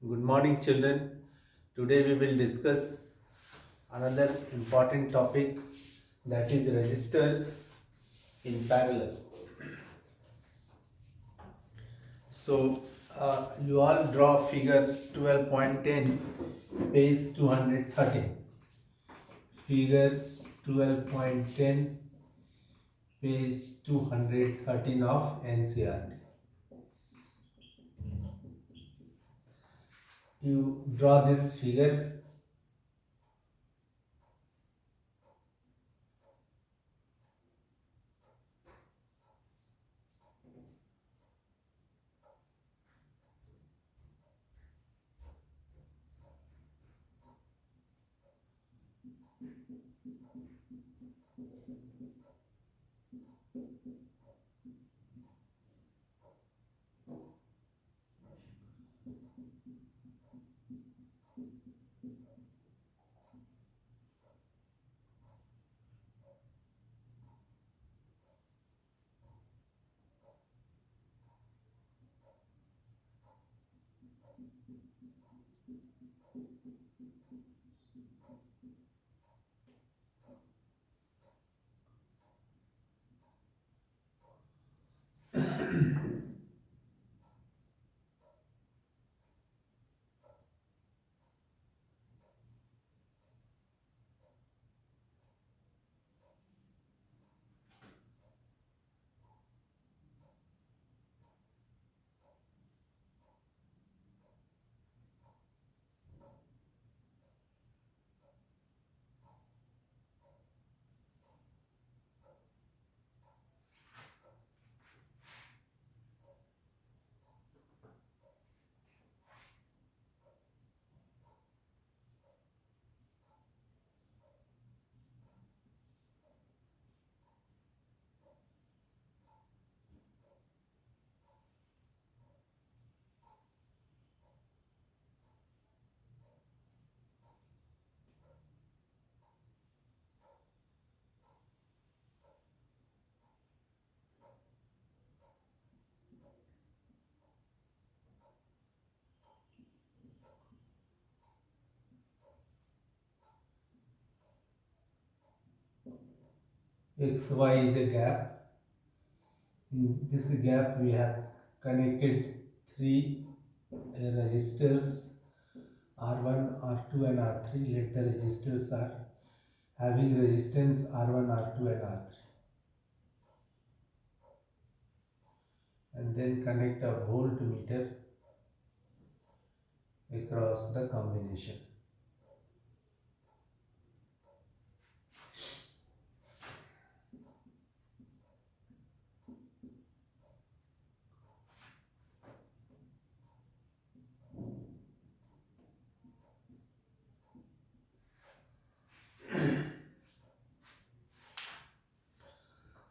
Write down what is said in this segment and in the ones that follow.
Good morning, children. Today we will discuss another important topic, that is resistors in parallel. So, you all draw figure 12.10, page 213. Figure 12.10, page 213 of NCERT. You draw this figure. XY is a gap. In this gap we have connected three resistors R1, R2 and R3. Let the resistors are having resistance R1, R2 and R3, and then connect a voltmeter across the combination.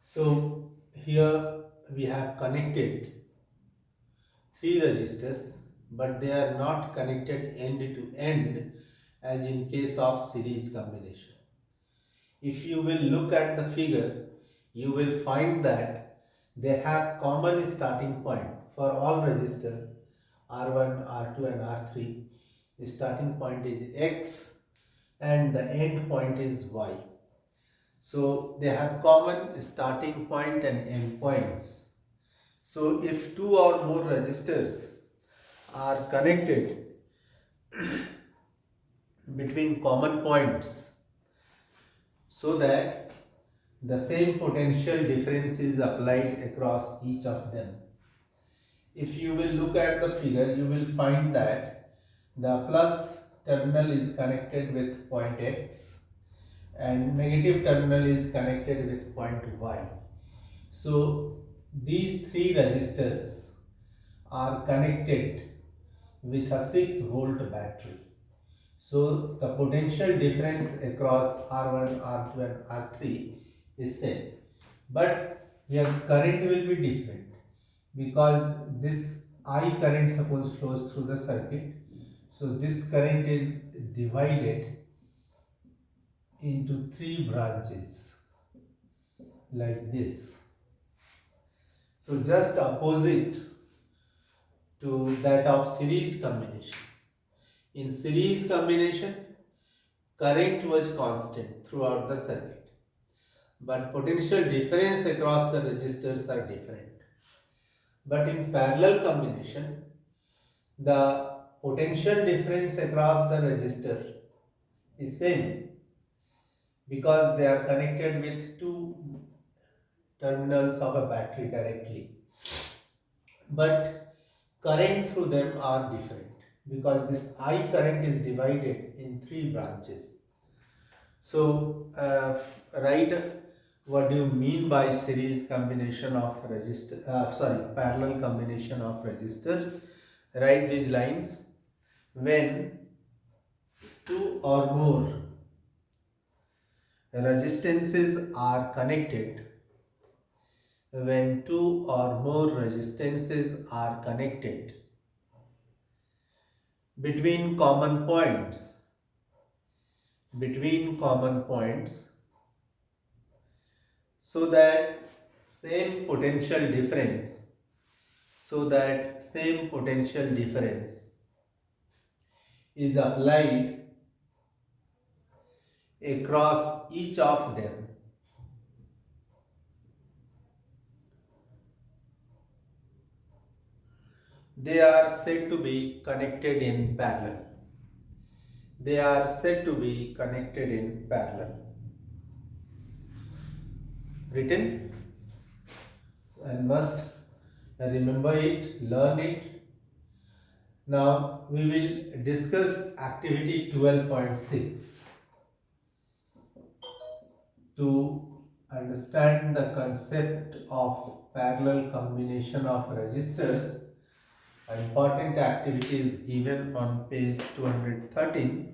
So here we have connected three resistors, but they are not connected end to end as in case of series combination. If you will look at the figure, you will find that they have common starting point for all resistors R1, R2 and R3. The starting point is X and the end point is Y. So they have common starting point and end points. So if two or more resistors are connected between common points, so that the same potential difference is applied across each of them. If you will look at the figure, you will find that the plus terminal is connected with point X and negative terminal is connected with point Y. So these three resistors are connected with a 6-volt battery. So the potential difference across R1, R2 and R3 is same. But your current will be different, because this I current suppose flows through the circuit. So this current is divided into three branches like this. So just opposite to that of series combination. In series combination, current was constant throughout the circuit, but potential difference across the resistors are different. But in parallel combination, the potential difference across the resistor is same because they are connected with two terminals of a battery directly. But current through them are different because this I current is divided in three branches. So, write what do you mean by series combination of resistor? Parallel combination of resistor. Write these lines. When two or more resistances are connected, when two or more resistances are connected between common points, so that same potential difference, is applied across each of them. They are said to be connected in parallel. Written and must remember it, learn it. Now we will discuss activity 12.6 to understand the concept of parallel combination of resistors. An important activity is given on page 213.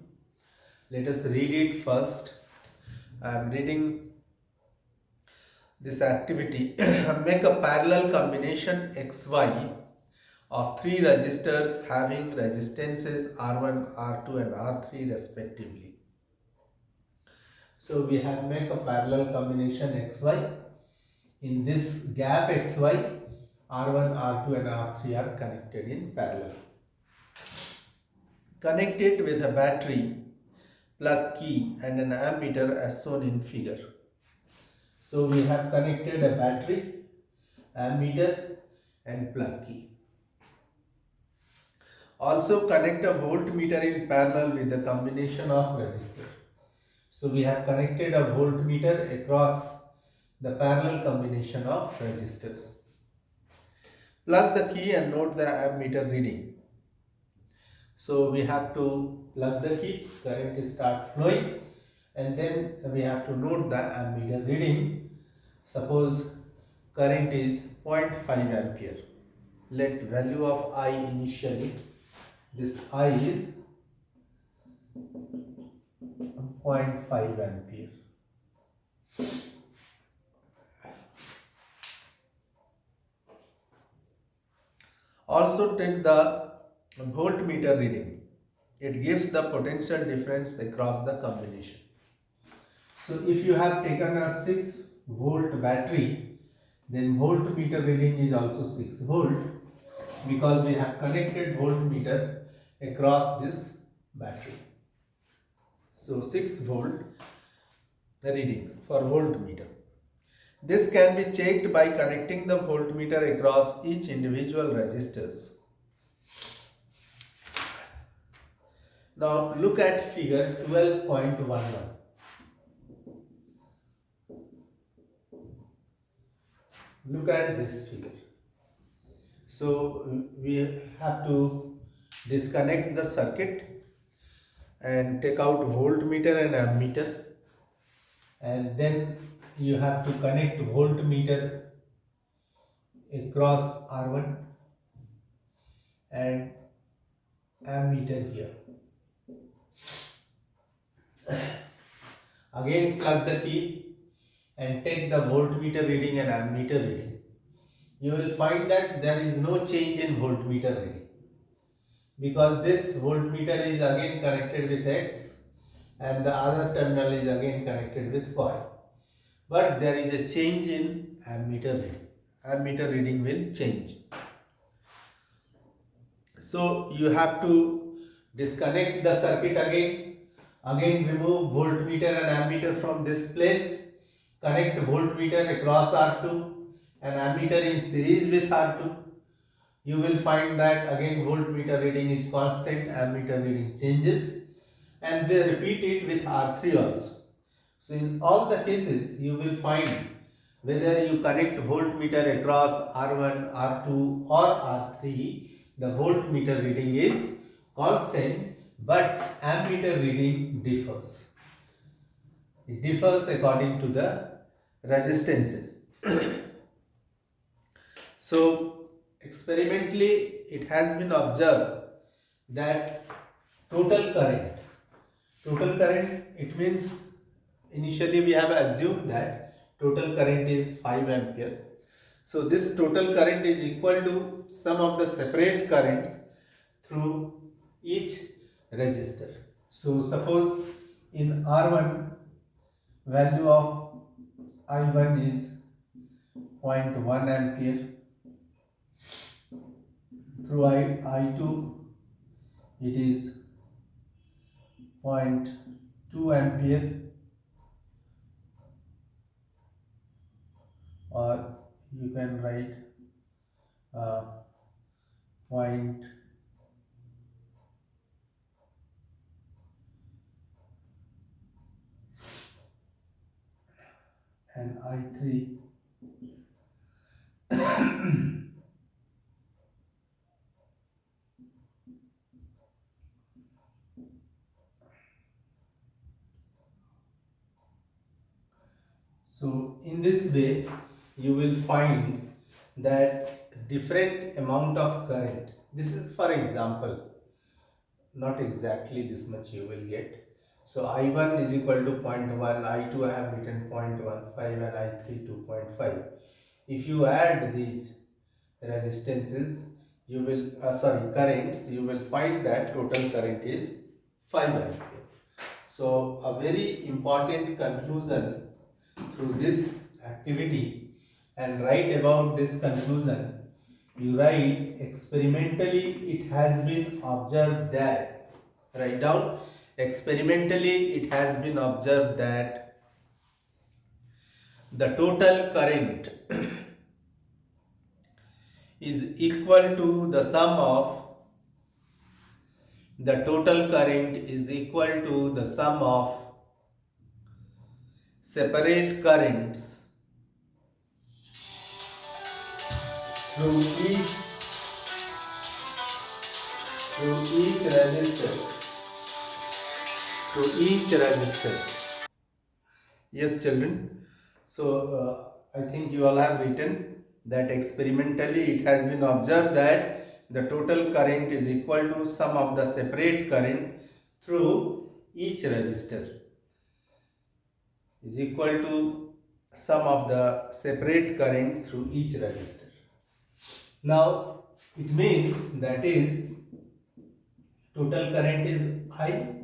Let us read it first. I am reading this activity. Make a parallel combination XY of three resistors having resistances R1, R2 and R3 respectively. So we have make a parallel combination XY. In this gap XY, R1, R2 and R3 are connected in parallel. Connect it with a battery, plug key and an ammeter as shown in figure. So we have connected a battery, ammeter and plug key. Also connect a voltmeter in parallel with the combination of resistor. So we have connected a voltmeter across the parallel combination of resistors. Plug the key and note the ammeter reading. So we have to plug the key, current is start flowing, and then we have to note the ammeter reading. Suppose current is 0.5 ampere. Let value of I initially, this I is 0.5 ampere. Also take the voltmeter reading. It gives the potential difference across the combination. So if you have taken a 6 volt battery, then voltmeter reading is also 6 volt because we have connected voltmeter across this battery. So 6 volt reading for voltmeter. This can be checked by connecting the voltmeter across each individual resistors. Now look at figure 12.11. Look at this figure. So we have to disconnect the circuit and take out voltmeter and ammeter, and then you have to connect voltmeter across R1 and ammeter here. Again plug the key and take the voltmeter reading and ammeter reading. You will find that there is no change in voltmeter reading because this voltmeter is again connected with X and the other terminal is again connected with Y. But there is a change in ammeter reading. Ammeter reading will change. So you have to Disconnect the circuit again. Again remove voltmeter and ammeter from this place. Connect voltmeter across R2 and ammeter in series with R2. You will find that again voltmeter reading is constant, ammeter reading changes, and they repeat it with R3 also. So in all the cases you will find whether you connect voltmeter across R1, R2 or R3, the voltmeter reading is constant but ammeter reading differs. It differs according to the resistances. So experimentally it has been observed that total current, it means initially we have assumed that total current is 5 ampere. So this total current is equal to sum of the separate currents through each resistor. So suppose in R1 value of I1 is 0.1 ampere, through I2 it is 0.2 ampere, or you can write point and I3 so in this way you will find that different amount of current. This is for example, not exactly this much you will get. So I1 is equal to 0.1, I2 I have written 0.15 and I3 2.5. If you add these resistances, you will currents, you will find that total current is 5 ampere. So a very important conclusion through this activity, and write about this conclusion, you write experimentally it has been observed that, write down, experimentally it has been observed that the total current is equal to the sum of the total current is equal to the sum of separate currents through each resistor, Yes, children. So I think you all have written that experimentally it has been observed that the total current is equal to sum of the separate current through each resistor, is equal to sum of the separate current through each resistor. Now it means that is total current is I,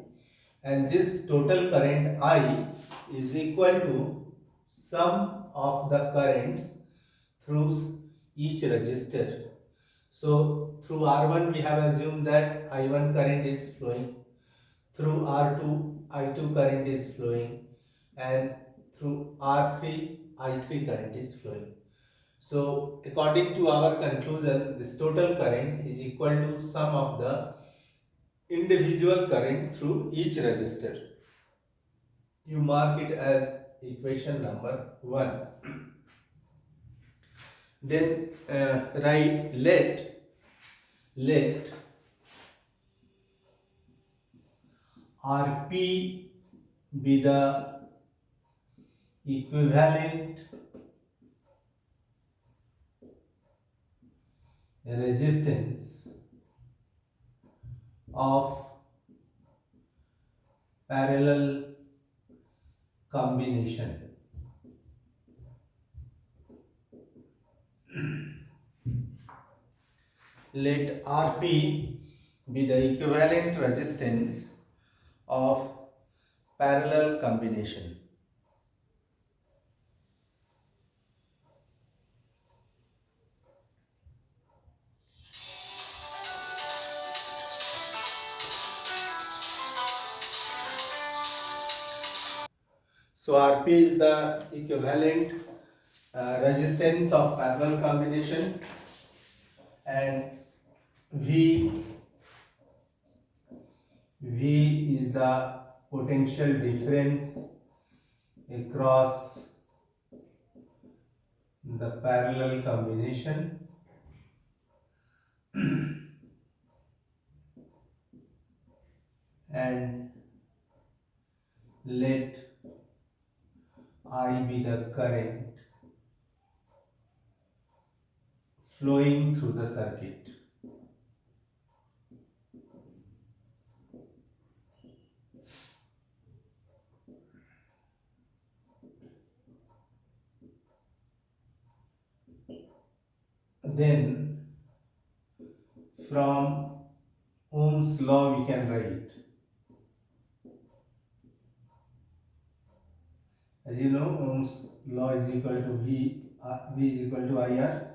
and this total current I is equal to sum of the currents through each resistor. So through R1 we have assumed that I1 current is flowing, through R2 I2 current is flowing, and through R3 I3 current is flowing. So according to our conclusion, this total current is equal to sum of the individual current through each resistor. You mark it as equation number 1. Then write let Rp be the equivalent resistance of parallel combination. Let Rp be the equivalent resistance of parallel combination. So Rp is the equivalent resistance of parallel combination, and V is the potential difference across the parallel combination, and let I be the current flowing through the circuit. Then from Ohm's law we can write, as you know, Ohm's law is equal to V is equal to IR.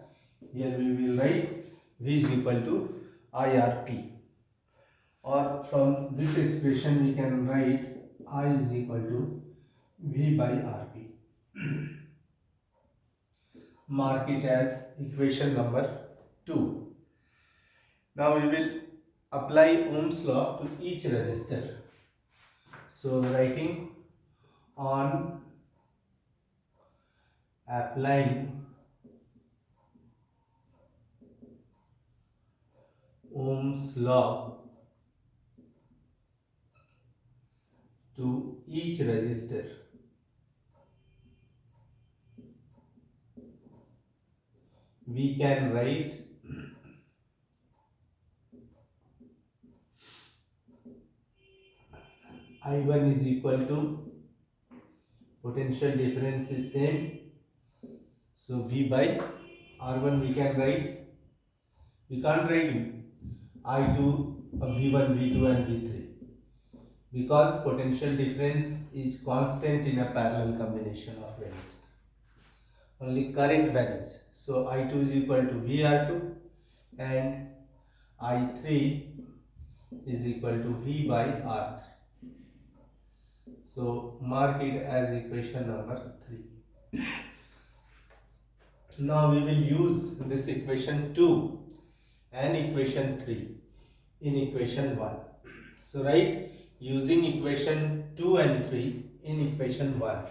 Here we will write V is equal to IRP, or from this expression we can write I is equal to V by RP. Mark it as equation number 2. Now we will apply Ohm's law to each resistor. So writing on applying Ohm's law to each resistor, we can write I1 is equal to, potential difference is same, so V by R1 we can write, we can't write I2, V1, V2 and V3, because potential difference is constant in a parallel combination of resistors. Only current varies. So I2 is equal to VR2 and I3 is equal to V by R3. So mark it as equation number 3. Now we will use this equation 2 and equation 3 in equation 1. So write using equation 2 and 3 in equation 1.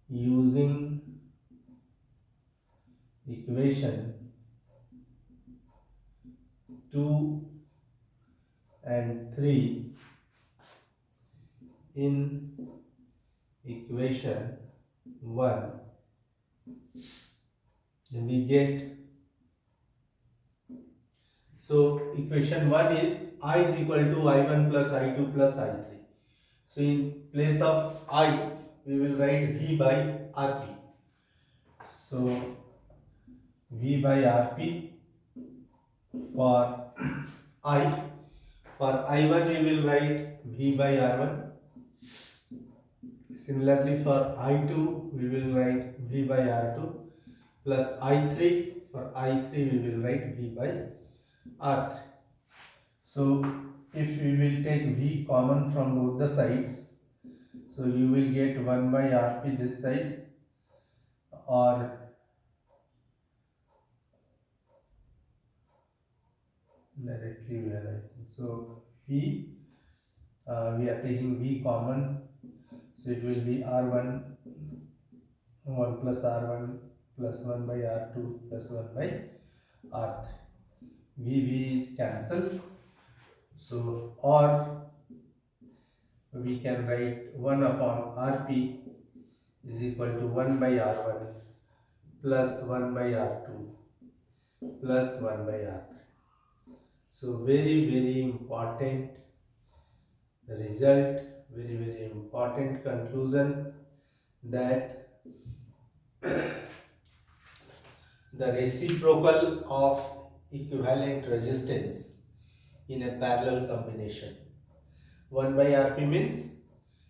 Using equation 2 and 3 in equation 1, then we get, so equation 1 is I is equal to I1 plus I2 plus I3. So in place of I we will write V by RP. So V by RP for I. For I1 we will write V by R1. Similarly for I2 we will write V by R2 plus I3. For I3 we will write V by R3. So if we will take V common from both the sides, so you will get 1 by RP this side, or directly we are writing. So V, we are taking V common, so it will be R1 1 plus R1 plus 1 by R2 plus 1 by R3. V is cancelled. So or we can write 1 upon Rp is equal to 1 by R1 plus 1 by R2 plus 1 by R3. So very important result, very important conclusion, that the reciprocal of equivalent resistance in a parallel combination. 1 by Rp means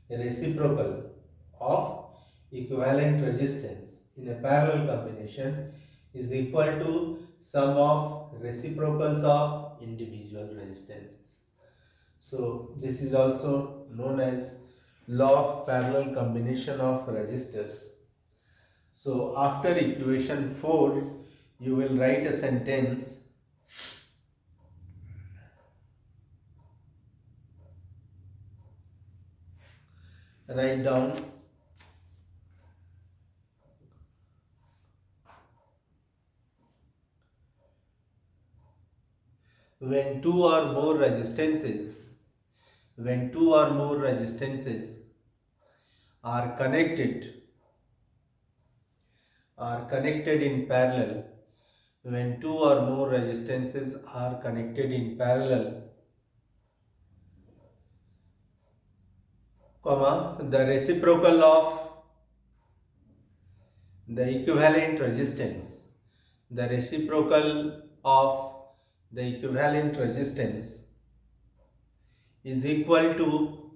a reciprocal of equivalent resistance in a parallel combination is equal to sum of reciprocals of individual resistances. So this is also known as law of parallel combination of resistors. So after equation 4, you will write a sentence. Write down when two or more resistances are connected in parallel, when two or more resistances are connected in parallel, comma, the reciprocal of the equivalent resistance, the reciprocal of the equivalent resistance is equal to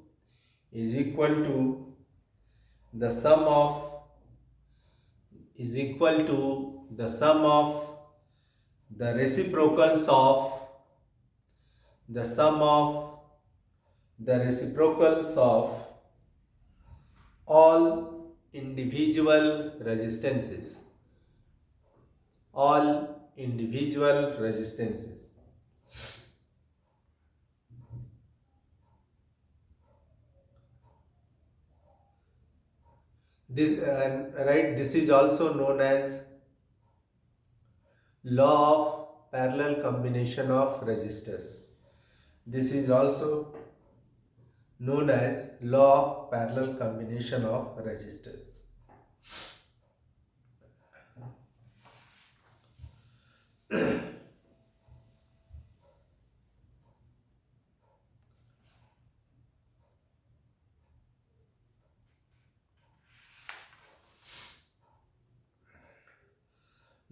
the sum of is equal to the sum of the reciprocals of the sum of the reciprocals of all individual resistances, all individual resistances. This is also known as law of parallel combination of resistors. This is also known as law of parallel combination of resistors.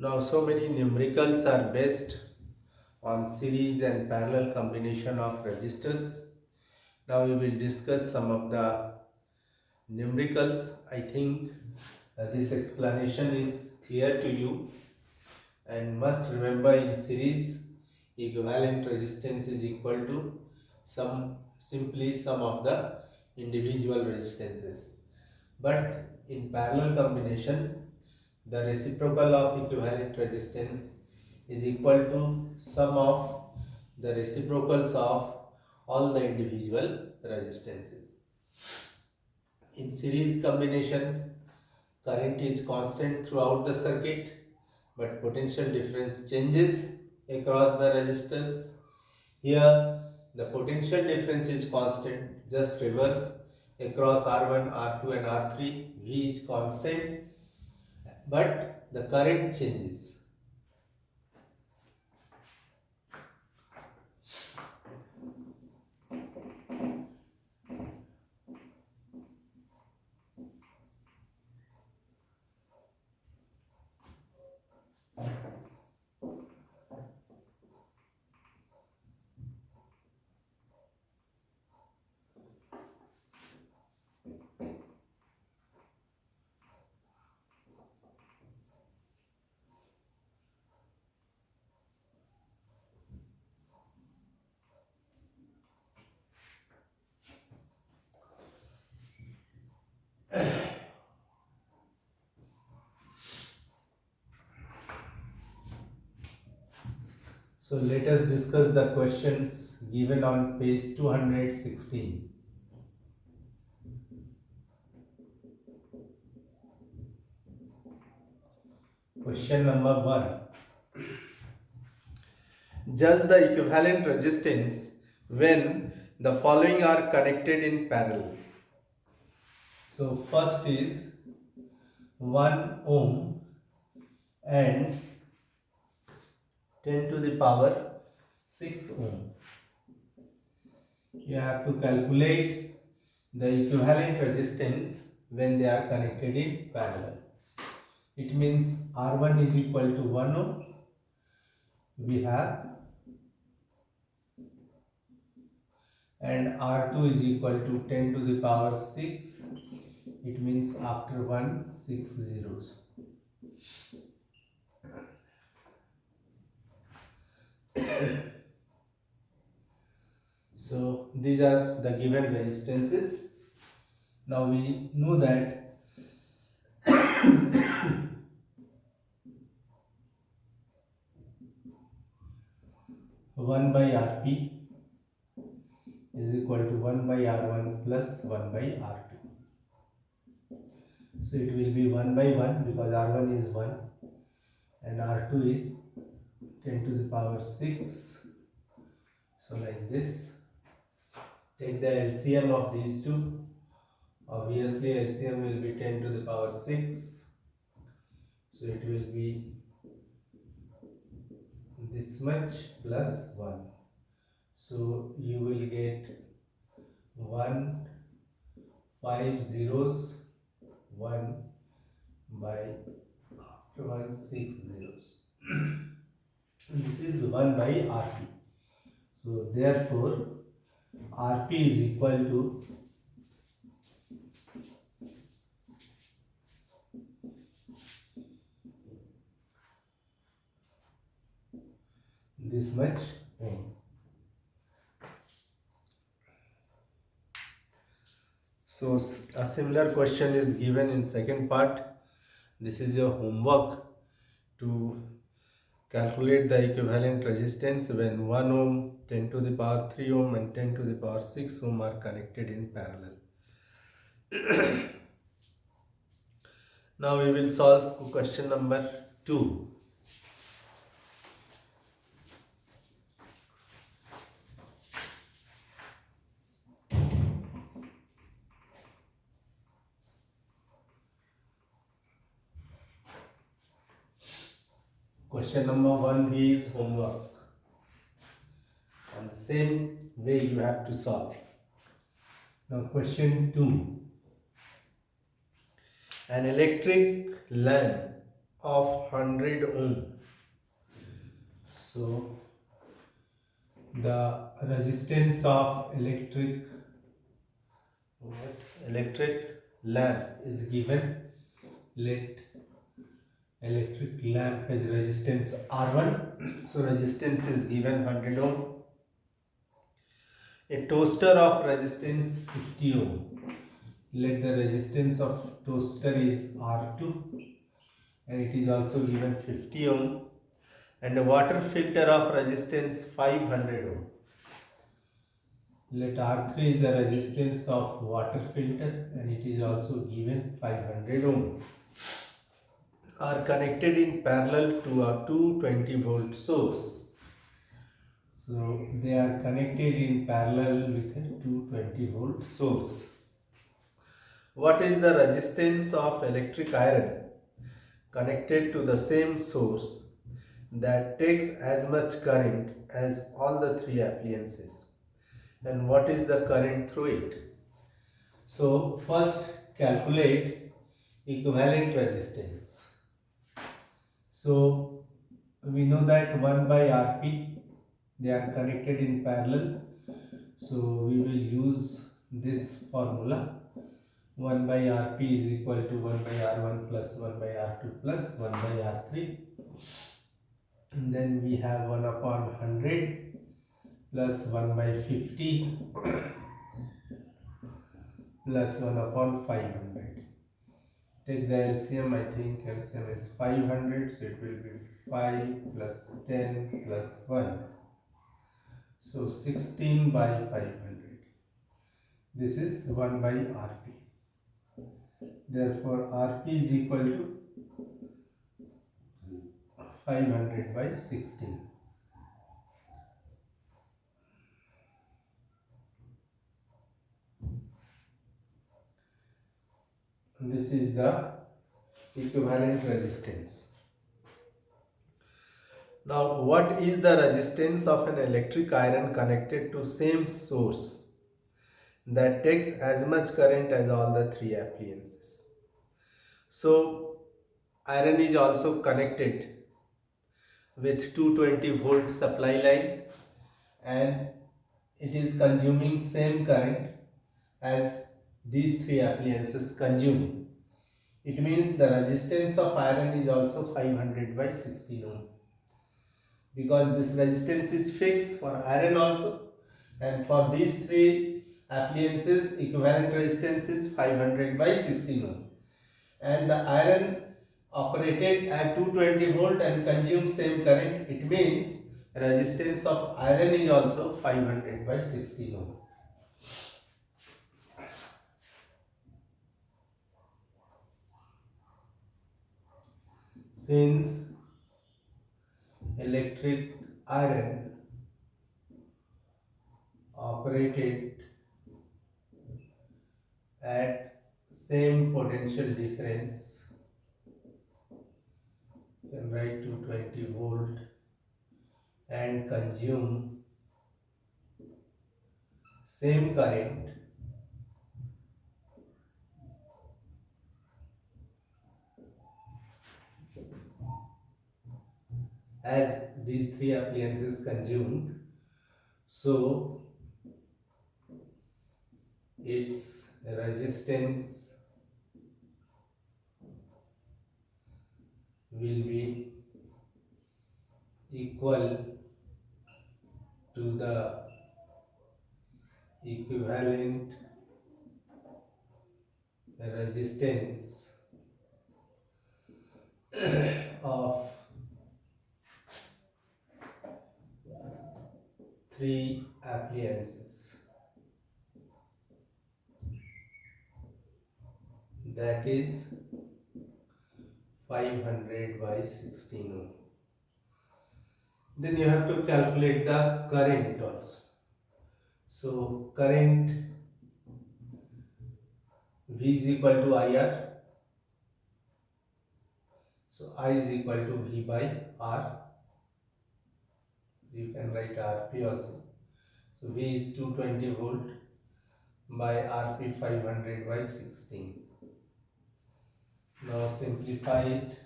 Now, so many numericals are based on series and parallel combination of resistors. Now we will discuss some of the numericals. I think this explanation is clear to you, and must remember, in series equivalent resistance is equal to sum of the individual resistances. But in parallel combination, the reciprocal of equivalent resistance is equal to sum of the reciprocals of all the individual resistances. In series combination, current is constant throughout the circuit, but potential difference changes across the resistors. Here, the potential difference is constant, just reverse across R1, R2 and R3. V is constant, but the current changes. So let us discuss the questions given on page 216. Question number 1. Judge the equivalent resistance when the following are connected in parallel. So first is 1 ohm and 10 to the power 6 ohm. You have to calculate the equivalent resistance when they are connected in parallel. It means R1 is equal to 1 ohm. We have, and R2 is equal to 10 to the power 6. It means after 1, 6 zeros. So these are the given resistances. Now we know that 1 by Rp is equal to 1 by R1 plus 1 by R2. So it will be 1 by 1 because R1 is 1 and R2 is 10 to the power 6. So like this, take the LCM of these two. Obviously LCM will be 10 to the power 6. So it will be this much plus 1. So you will get 1, 5 zeros, 1 by after 1, 6 zeros. This is 1 by Rp. So therefore Rp is equal to this much ohm. So a similar question is given in second part. This is your homework to calculate the equivalent resistance when 1 ohm, 10 to the power 3 ohm and 10 to the power 6 ohm are connected in parallel. Now we will solve question number 2. Question number 1 is homework. And the same way you have to solve. Now question 2. An electric lamp of 100 ohm. So the resistance of electric lamp is given. Let electric lamp has resistance R1. So resistance is given 100 ohm. A toaster of resistance 50 ohm. Let the resistance of toaster is R2 and it is also given 50 ohm. And a water filter of resistance 500 ohm. Let R3 is the resistance of water filter and it is also given 500 ohm. Are connected in parallel to a 220 volt source. So they are connected in parallel with a 220 volt source. What is the resistance of electric iron connected to the same source that takes as much current as all the three appliances? And what is the current through it? So first calculate equivalent resistance. So we know that 1 by Rp, they are connected in parallel. So we will use this formula. 1 by Rp is equal to 1 by R1 plus 1 by R2 plus 1 by R3. And then we have 1 upon 100 plus 1 by 50 plus 1 upon 500. Take the LCM, I think LCM is 500, so it will be 5 plus 10 plus 1. So 16 by 500. This is 1 by Rp. Therefore, Rp is equal to 500 by 16. This is the equivalent resistance. Now, what is the resistance of an electric iron connected to same source that takes as much current as all the three appliances? So, iron is also connected with 220 volt supply line and it is consuming same current as these three appliances consume. It means the resistance of iron is also 500 by 16 ohm. Because this resistance is fixed for iron also, and for these three appliances equivalent resistance is 500 by 16 ohm, and the iron operated at 220 volt and consumed same current. It means resistance of iron is also 500 by 16 ohm. Since electric iron operated at same potential difference, you can write 220 volt, and consume same current, as these three appliances consumed, so its resistance will be equal to the equivalent resistance of three appliances, that is 500 by 16 ohm. Then you have to calculate the current also. So current V is equal to IR. So I is equal to V by R. You can write RP also. So V is 220 volt by RP 500 by 16. Now simplify it.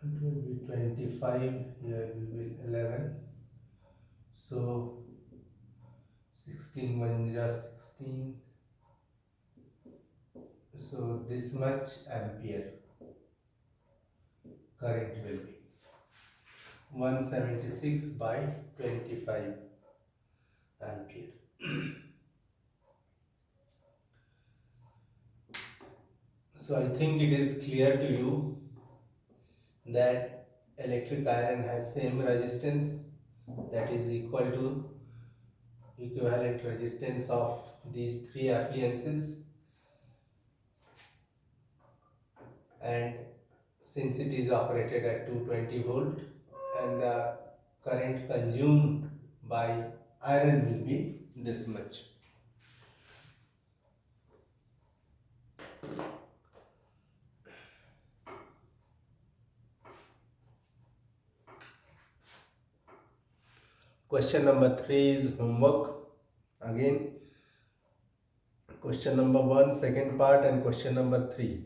It will be 25, here will be 11. So 16 1 is 16. So this much ampere current will be 176 by 25 ampere. So I think it is clear to you that electric iron has same resistance, that is equal to equivalent resistance of these three appliances, and since it is operated at 220 volt and the current consumed by iron will be this much. Question number 3 is homework. Again, question number 1 second part and question number 3.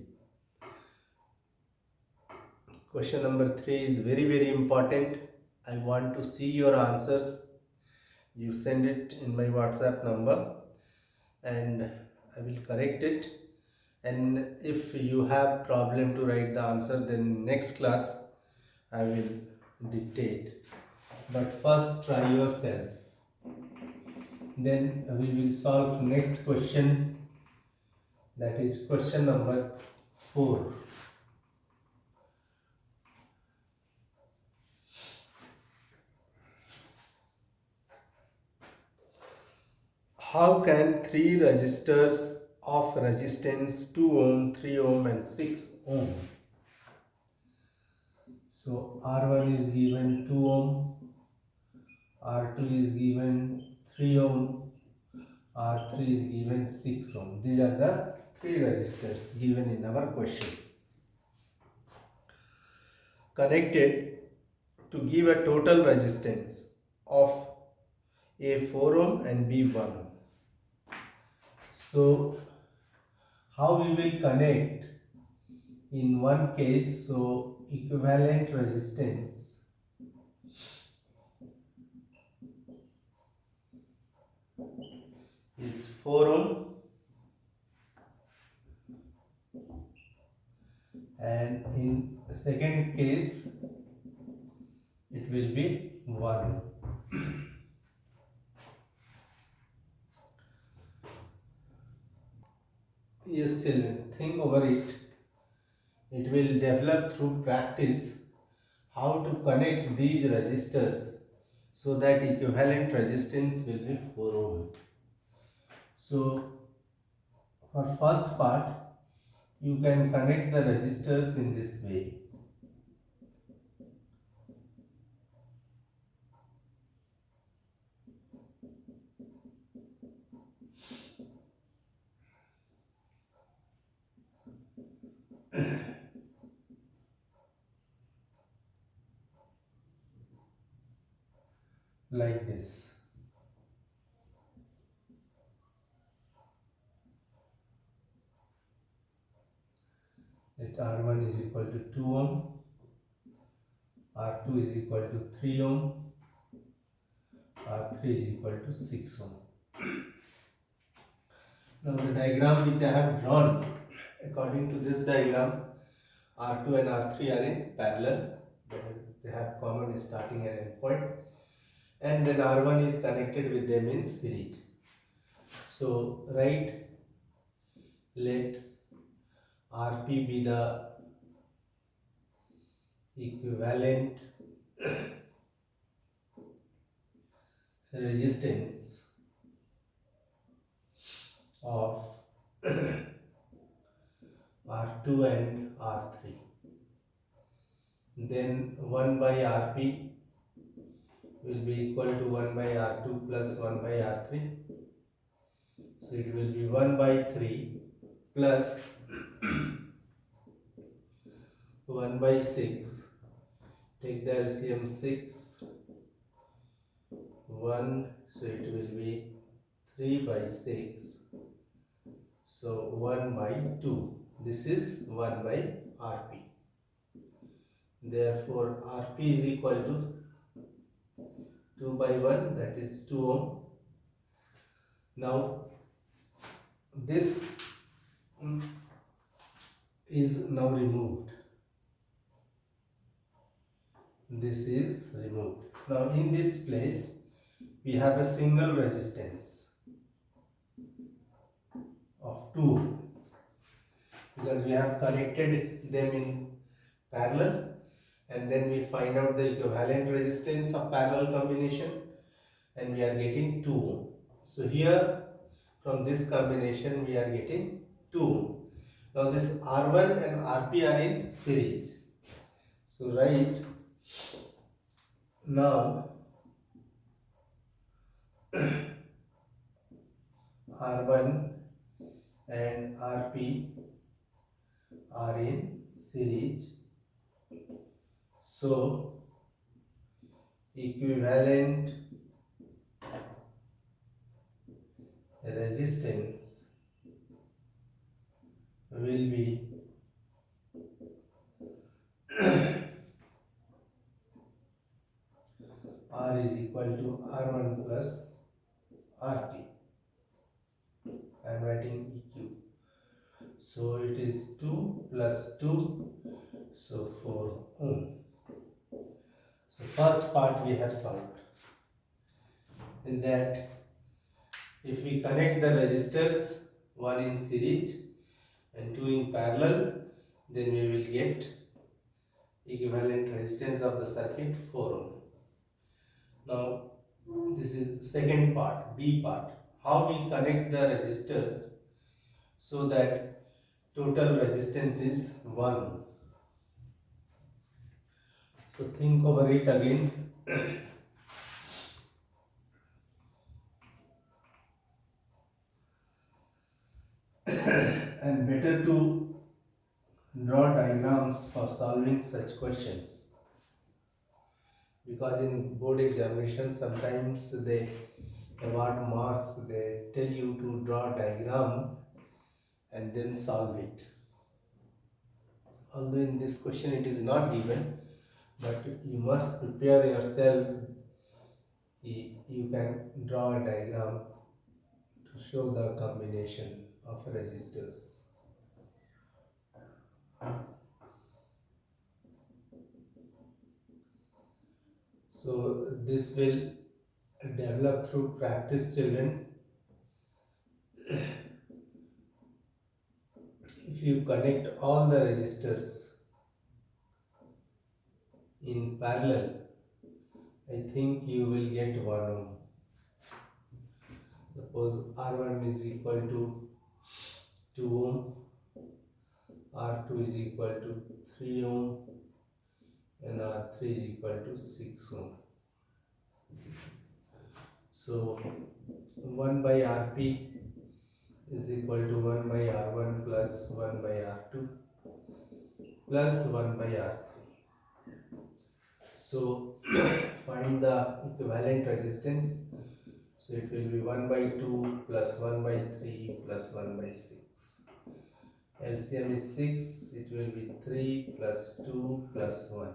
Question number 3 is very important. I want to see your answers. You send it in my WhatsApp number and I will correct it. And if you have problem to write the answer, then next class I will dictate. But first try yourself. Then we will solve next question, that is question number 4. How can three resistors of resistance 2 ohm, 3 ohm and 6 ohm? So R1 is given 2 ohm, R2 is given 3 ohm, R3 is given 6 ohm. These are the three resistors given in our question, connected to give a total resistance of A 4 ohm and B 1 ohm. So how we will connect in one case? So equivalent resistance is 4 ohm and in the second case it will be 1. Yes, children, think over it. It will develop through practice how to connect these resistors so that equivalent resistance will be 4 ohm. So for first part, you can connect the resistors in this way. Like this. That R1 is equal to 2 ohm, R2 is equal to 3 ohm, R3 is equal to 6 ohm. Now the diagram which I have drawn, according to this diagram, R2 and R3 are in parallel. They have common starting and end point, and then R1 is connected with them in series. So let Rp be the equivalent resistance of R2 and R3. Then 1 by Rp will be equal to 1 by R2 plus 1 by R3. So it will be 1 by 3 plus 1 by 6. Take the LCM 6, 1, so it will be 3 by 6. So 1 by 2. This is 1 by Rp. Therefore, Rp is equal to 2 by 1, that is 2 ohm. Now, this is now removed. This is removed. Now, in this place, we have a single resistance of 2 ohm, because we have connected them in parallel, and then we find out the equivalent resistance of parallel combination, and we are getting 2 ohm. So here from this combination we are getting 2 ohm. Now this R1 and Rp are in series. So right now R1 and Rp are in series. So equivalent resistance will be R is equal to R1 plus Rp. I am writing EQ. So it is 2 plus 2, so 4 ohm. So first part we have solved. In that, if we connect the resistors, one in series and two in parallel, then we will get equivalent resistance of the circuit 4 ohm. Now this is second part, B part. How we connect the resistors so that total resistance is 1 ohm. So think over it again. And better to draw diagrams for solving such questions, because in board examinations sometimes they award marks, they tell you to draw a diagram and then solve it. Although in this question it is not given, but you must prepare yourself. You can draw a diagram to show the combination of resistors. So this will develop through practice, children. If you connect all the resistors in parallel, I think you will get 1 ohm. Suppose R1 is equal to 2 ohm, R2 is equal to 3 ohm, and R3 is equal to 6 ohm. So 1 by Rp is equal to 1 by R1 plus 1 by R2 plus 1 by R3. So find the equivalent resistance. So it will be 1 by 2 plus 1 by 3 plus 1 by 6. LCM is 6, it will be 3 plus 2 plus 1.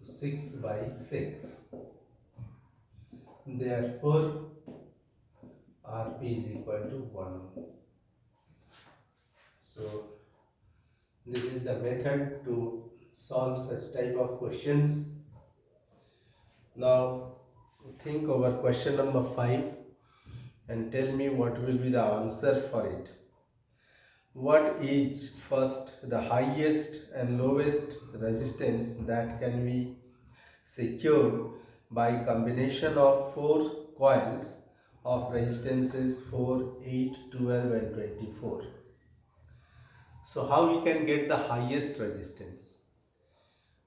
So 6 by 6. Therefore, Rp is equal to 1 ohm. So this is the method to solve such type of questions. Now think over question number 5 and tell me what will be the answer for it. What is first the highest and lowest resistance that can be secured by combination of 4 coils of resistances 4, 8, 12 and 24. So how we can get the highest resistance?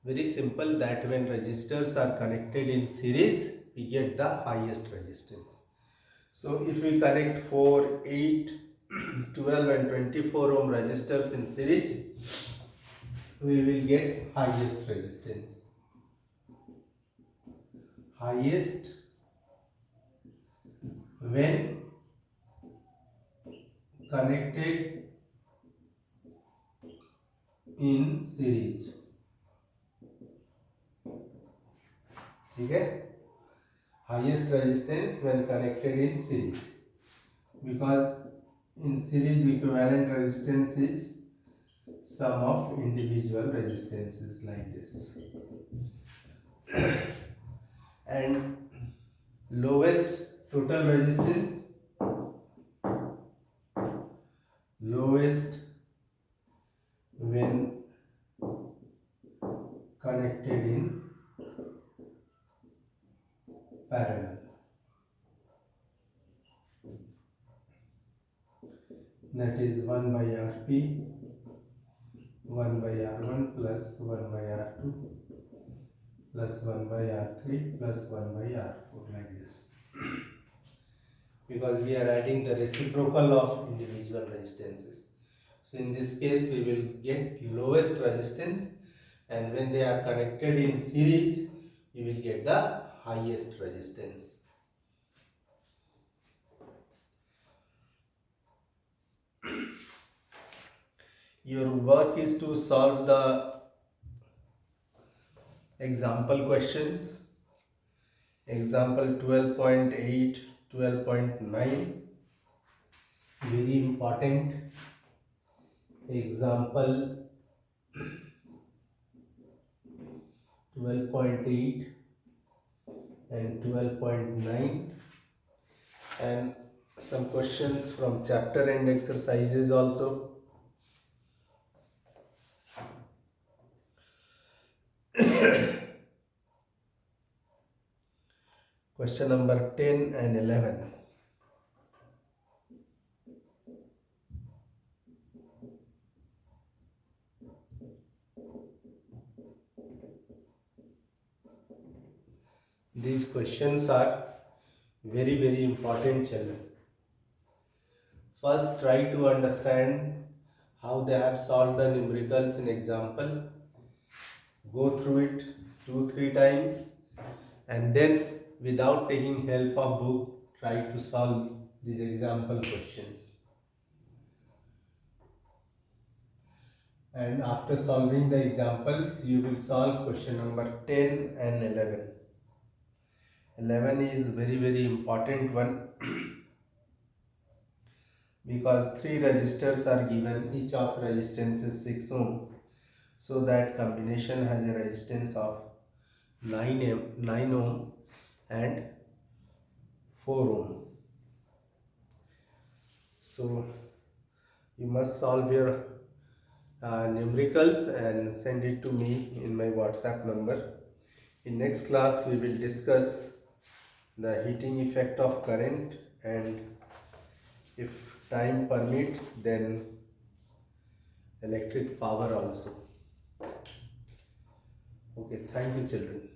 Very simple, that when resistors are connected in series, we get the highest resistance. So if we connect 4, 8, 12 and 24 ohm resistors in series, we will get highest resistance. Highest when connected in series. Okay? Highest resistance when connected in series, because in series equivalent resistance is sum of individual resistances like this. And lowest total resistance, lowest when connected in parallel. That is 1 by Rp, 1 by R1 plus 1 by R2 plus 1 by R3 plus 1 by R4, like this. Because we are adding the reciprocal of individual resistances. So in this case we will get lowest resistance, and when they are connected in series you will get the highest resistance. Your work is to solve the example questions. Example 12.8, 12.9, very important. Example 12.8 and 12.9, and some questions from chapter and exercises also. Question number 10 and 11. These questions are very important, children. First, try to understand how they have solved the numericals in example. Go through it 2-3 times, and then without taking help of book, try to solve these example questions. And after solving the examples, you will solve question number 10 and 11. 11 is very important one because 3 resistors are given, each of resistance is 6 ohm. So that combination has a resistance of 9 ohm and 4 ohm. So you must solve your numericals and send it to me in my WhatsApp number. In next class we will discuss the heating effect of current, and if time permits then electric power also. Okay, thank you children.